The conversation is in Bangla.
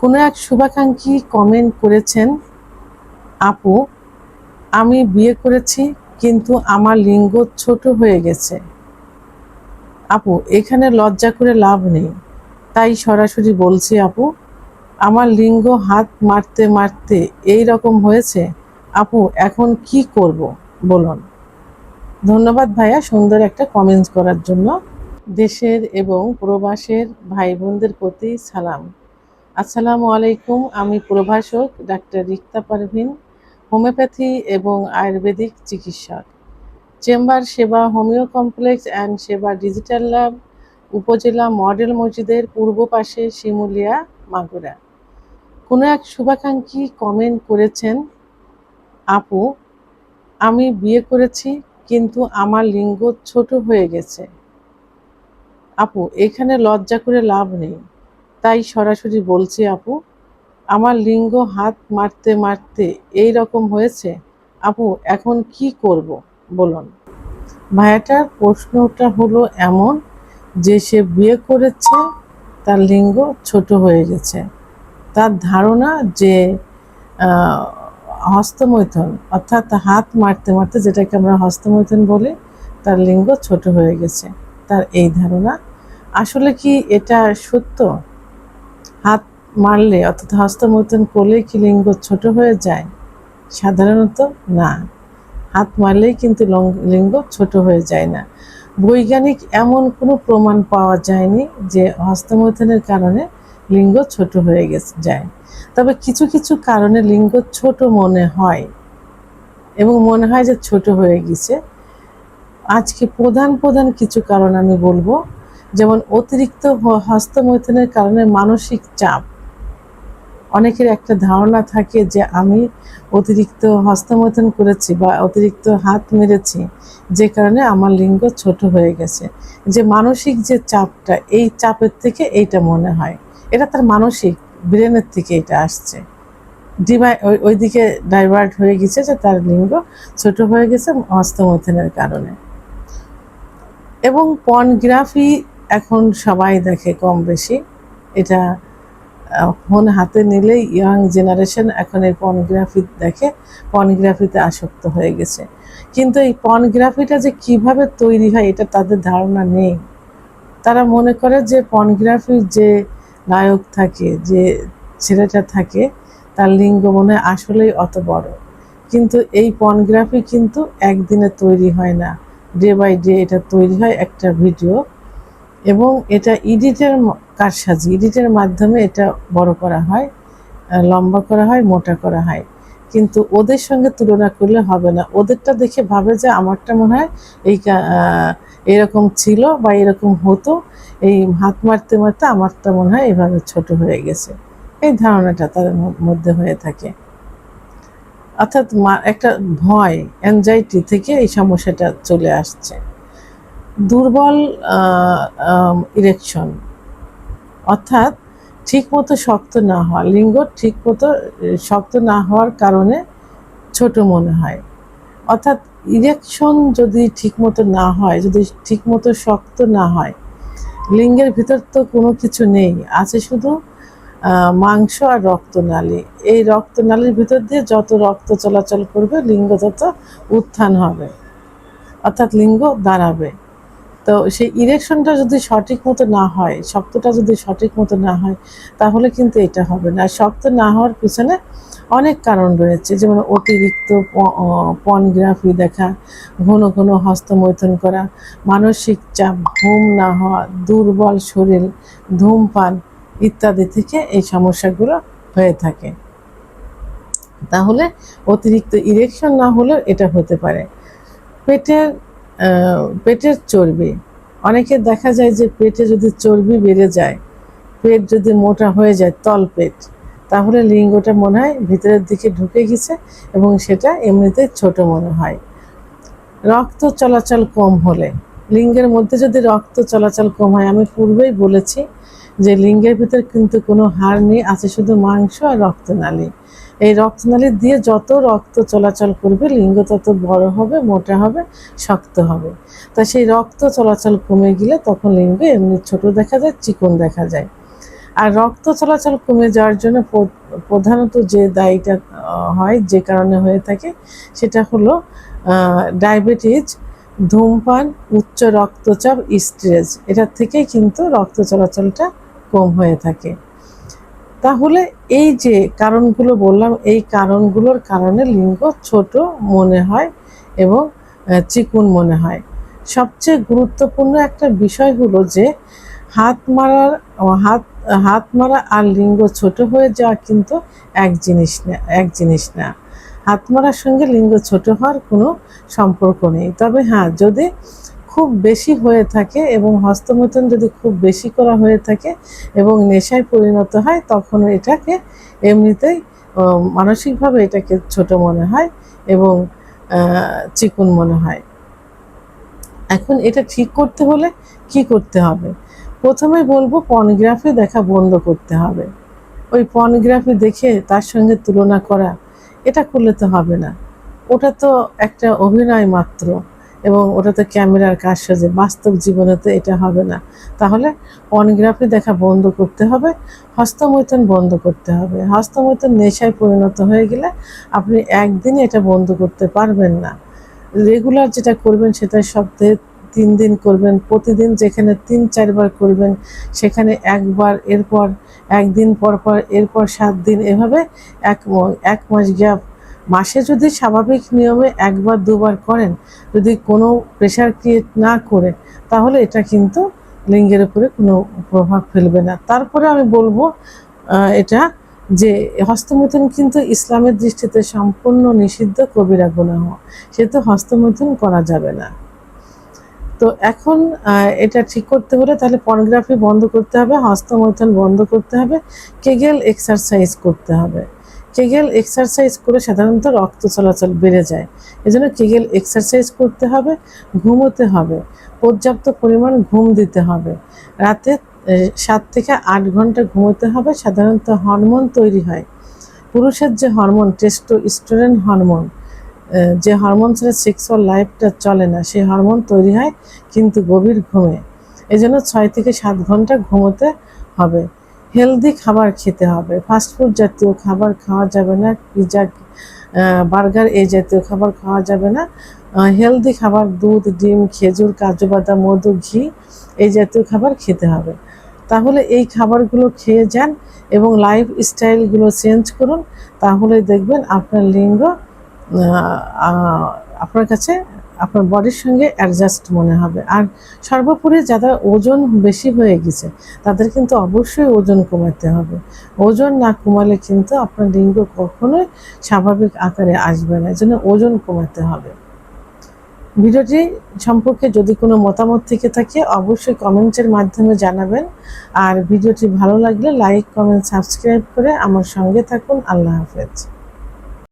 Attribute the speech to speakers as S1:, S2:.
S1: কোনো এক শুভাকাঙ্ক্ষী কমেন্ট করেছেন, আপু আমি বিয়ে করেছি কিন্তু আমার লিঙ্গ ছোট হয়ে গেছে। আপু এখানে লজ্জা করে লাভ নেই, তাই সরাসরি বলছি আপু, আমার লিঙ্গ হাত মারতে মারতে এই রকম হয়েছে। আপু এখন কি করব বলুন। ধন্যবাদ ভাইয়া সুন্দর একটা কমেন্টস করার জন্য। দেশের এবং প্রবাসের ভাই বোনদের প্রতি সালাম। আসসালামু আলাইকুম। আমি প্রভাষক ডাক্তার রিক্তা পারভিন, হোমিওপ্যাথি এবং আয়ুর্বেদিক চিকিৎসক, চেম্বার সেবা হোমিও কমপ্লেক্স অ্যান্ড সেবা ডিজিটাল ল্যাব, উপজেলা মডেল মসজিদের পূর্ব পাশে, শিমুলিয়া, মাগুরা। কোনো এক শুভাকাঙ্ক্ষী কমেন্ট করেছেন, আপু আমি বিয়ে করেছি কিন্তু আমার লিঙ্গ ছোট হয়ে গেছে। আপু এখানে লজ্জা করে লাভ নেই, তাই সরাসরি বলছি আপু, আমার লিঙ্গ হাত মারতে মারতে এই রকম হয়েছে। আপু এখন কি করব বলুন। ভাইয়াটার প্রশ্নটা হলো এমন যে সে বিয়ে করেছে, তার লিঙ্গ ছোট হয়ে গেছে। তার ধারণা যে হস্তমৈথুন অর্থাৎ হাত মারতে মারতে, যেটাকে আমরা হস্তমৈথুন বলি, তার লিঙ্গ ছোট হয়ে গেছে, তার এই ধারণা। আসলে কি এটা সত্য? হাত মারলে অর্থাৎ হস্তমৈথুন করলে কি লিঙ্গ ছোট হয়ে যায়? সাধারণত না, হাত মারলেই কিন্তু লিঙ্গ ছোট হয়ে যায় না। বৈজ্ঞানিক এমন কোনো প্রমাণ পাওয়া যায়নি যে হস্তমৈথুনের কারণে লিঙ্গ ছোট হয়ে যায়। তবে কিছু কিছু কারণে লিঙ্গ ছোট মনে হয় এবং মনে হয় যে ছোট হয়ে গেছে। আজকে প্রধান প্রধান কিছু কারণ আমি বলবো, যেমন অতিরিক্ত হস্তমৈথুনের কারণে মানসিক চাপ। অনেকের একটা ধারণা থাকে যে আমি অতিরিক্ত হস্তমৈথুন করেছি বা অতিরিক্ত হাত মেরেছি, যে কারণে আমার লিঙ্গ ছোট হয়ে গেছে। যে মানসিক যে চাপটা, এই চাপের থেকে এইটা মনে হয়, এটা তার মানসিক ব্রেনের থেকে এটা আসছে, ওইদিকে ডাইভার্ট হয়ে গেছে, যে তার লিঙ্গ ছোট হয়ে গেছে হস্তমৈথুনের কারণে। এবং পর্নোগ্রাফি এখন সবাই দেখে কম বেশি, এটা ফোন হাতে নিলেই ইয়াং জেনারেশন এখন এই পর্নোগ্রাফি দেখে, পর্নোগ্রাফিতে আসক্ত হয়ে গেছে। কিন্তু এই পর্নোগ্রাফিটা যে কিভাবে তৈরি হয় এটা তাদের ধারণা নেই। তারা মনে করে যে পর্নোগ্রাফির যে নায়ক থাকে, যে ছেলেটা থাকে, তার লিঙ্গ মনে হয় আসলেই অত বড়। কিন্তু এই পর্নোগ্রাফি কিন্তু একদিনে তৈরি হয় না, ডে বাই ডে এটা তৈরি হয় একটা ভিডিও, এবং এটা এডিটের কারসাজি, এডিটের মাধ্যমে এটা বড় করা হয়, লম্বা করা হয়, মোটা করা হয়। কিন্তু ওদের সঙ্গে তুলনা করলে হবে না। ওদেরটা দেখে ভাবে যে আমারটা মনে হয় এরকম ছিল বা এরকম হতো, এই হাত মারতে মারতে আমারটা মনে হয় এভাবে ছোট হয়ে গেছে, এই ধারণাটা তাদের মধ্যে হয়ে থাকে। অর্থাৎ একটা ভয়, অ্যাংজাইটি থেকে এই সমস্যাটা চলে আসছে। দুর্বল ইরেকশন অর্থাৎ ঠিকমতো শক্ত না হওয়া, লিঙ্গ ঠিকমতো শক্ত না হওয়ার কারণে ছোট মনে হয়। অর্থাৎ ইরেকশন যদি ঠিকমতো না হয়, যদি ঠিকমতো শক্ত না হয়, লিঙ্গের ভিতর তো কোনো কিছু নেই, আছে শুধু মাংস আর রক্তনালী। এই রক্তনালীর ভিতর দিয়ে যত রক্ত চলাচল করবে লিঙ্গ তত উত্থান হবে, অর্থাৎ লিঙ্গ দাঁড়াবে। তো সেই ইরেকশনটা যদি সঠিক মতো না হয়, শক্তটা যদি সঠিক মতো না হয়, তাহলে কিন্তু এটা হবে না। শক্ত না হওয়ার পিছনে অনেক কারণ রয়েছে, যেমন অতিরিক্ত পর্নোগ্রাফি দেখা, ঘন ঘন হস্তমৈথুন করা, মানসিক চাপ, ঘুম না হওয়া, দুর্বল শরীর, ধূমপান ইত্যাদি থেকে এই সমস্যাগুলো হয়ে থাকে। তাহলে অতিরিক্ত ইরেকশন না হলেও এটা হতে পারে। পেটের চর্বি, অনেকে দেখা যায় যে পেটে যদি চর্বি বেড়ে যায়, পেট যদি মোটা হয়ে যায়, তল পেট, তাহলে লিঙ্গটা মনে হয় ভিতরের দিকে ঢুকে গেছে এবং সেটা এমনিতে ছোট মনে হয়। রক্ত চলাচল কম হলে, লিঙ্গের মধ্যে যদি রক্ত চলাচল কম হয়, আমি পূর্বেই বলেছি যে লিঙ্গের ভিতর কিন্তু কোনো হাড় নেই, আছে শুধু মাংস আর রক্তনালী। এই রক্তনালী দিয়ে যত রক্ত চলাচল করবে লিঙ্গ তত বড় হবে, মোটা হবে, শক্ত হবে। তা সেই রক্ত চলাচল কমে গেলে তখন লিঙ্গ এমনি ছোট দেখা যায়, চিকন দেখা যায়। আর রক্ত চলাচল কমে যাওয়ার জন্য প্রধানত যে দায়ীটা হয়, যে কারণে হয়ে থাকে, সেটা হলো ডায়াবেটিস, ধূমপান, উচ্চ রক্তচাপ, স্ট্রেস। এটার থেকেই কিন্তু রক্ত চলাচলটা কম হয়ে থাকে। তাহলে এই যে কারণগুলো বললাম, এই কারণগুলোর কারণে লিঙ্গ ছোট মনে হয় এবং চিকুন মনে হয়। সবচেয়ে গুরুত্বপূর্ণ একটা বিষয় হলো যে হাত মারা আর লিঙ্গ ছোট হয়ে যাওয়া কিন্তু এক জিনিস না। হাত মারার সঙ্গে লিঙ্গ ছোট হওয়ার কোনো সম্পর্ক নেই। তবে হ্যাঁ, যদি খুব বেশি হয়ে থাকে এবং হস্তমৈথুন যদি খুব বেশি করা হয়ে থাকে এবং নেশায় পরিণত হয়, তখন এটাকে এমনিতেই মানসিকভাবে এটাকে ছোট মনে হয় এবং চিকুন মনে হয়। এখন এটা ঠিক করতে হলে কি করতে হবে? প্রথমে বলবো পর্নোগ্রাফি দেখা বন্ধ করতে হবে। ওই পর্নোগ্রাফি দেখে তার সঙ্গে তুলনা করা, এটা করলে তো হবে না। ওটা তো একটা অভিনয় মাত্র এবং ওটা তো ক্যামেরার কারসাজি, বাস্তব জীবনে তো এটা হবে না। তাহলে পর্নোগ্রাফি দেখা বন্ধ করতে হবে, হস্তমৈথুন বন্ধ করতে হবে। হস্তমৈথুন নেশায় পরিণত হয়ে গেলে আপনি একদিনে এটা বন্ধ করতে পারবেন না। রেগুলার যেটা করবেন সেটা সপ্তাহে 3 দিন করবেন, প্রতিদিন যেখানে 3-4 বার করবেন সেখানে একবার, এরপর একদিন পর পর, এরপর 7 দিন, এভাবে এক মাস গ্যাপ। মাসে যদি স্বাভাবিক নিয়মে 1-2 বার করেন, যদি কোনো প্রেশার ক্রিয়েট না করে, তাহলে এটা কিন্তু লিঙ্গের উপরে কোনো প্রভাব ফেলবে না। তারপরে আমি বলবো এটা যে হস্তমৈথুন কিন্তু ইসলামের দৃষ্টিতে সম্পূর্ণ নিষিদ্ধ, কবিরা গুনাহ, সেহেতু হস্তমৈথুন করা যাবে না। তো এখন এটা ঠিক করতে হলে তাহলে পর্নোগ্রাফি বন্ধ করতে হবে, হস্তমৈথুন বন্ধ করতে হবে, কেগেল এক্সারসাইজ করতে হবে। কেগেল এক্সারসাইজ করে সাধারণত রক্ত চলাচল বেড়ে যায়, এজন্য কেগেল এক্সারসাইজ করতে হবে। ঘুমোতে হবে, পর্যাপ্ত পরিমাণ ঘুম দিতে হবে। রাতে 7 থেকে 8 ঘন্টা ঘুমোতে হবে। সাধারণত হরমোন তৈরি হয়, পুরুষের যে হরমোন টেস্টোস্টেরন হরমোন, যে হরমোন ছাড়া সেক্সুয়াল লাইফটা চলে না, সেই হরমোন তৈরি হয় কিন্তু গভীর ঘুমে। এই জন্য 6 থেকে 7 ঘন্টা ঘুমোতে হবে। হেলদি খাবার খেতে হবে, ফাস্টফুড জাতীয় খাবার খাওয়া যাবে না, পিৎজা, বার্গার এই জাতীয় খাবার খাওয়া যাবে না। হেলদি খাবার, দুধ, ডিম, খেজুর, কাজু বাদাম, মধু, ঘি এই জাতীয় খাবার খেতে হবে। তাহলে এই খাবারগুলো খেয়ে যান এবং লাইফ স্টাইলগুলো চেঞ্জ করুন, তাহলে দেখবেন আপনার লিঙ্গ আপনার কাছে আপনার বডির সঙ্গে অ্যাডজাস্ট মনে হবে। আর সর্বোপরি যাদের ওজন বেশি হয়ে গেছে তাদের কিন্তু অবশ্যই ওজন কমাতে হবে। ওজন না কমালে কিন্তু আপনার লিঙ্গ কখনোই স্বাভাবিক আকারে আসবে না, এজন্য ওজন কমাতে হবে। ভিডিওটি সম্পর্কে যদি কোনো মতামত থেকে থাকে অবশ্যই কমেন্টের মাধ্যমে জানাবেন। আর ভিডিওটি ভালো লাগলে লাইক, কমেন্ট, সাবস্ক্রাইব করে আমার সঙ্গে থাকুন। আল্লাহ হাফেজ।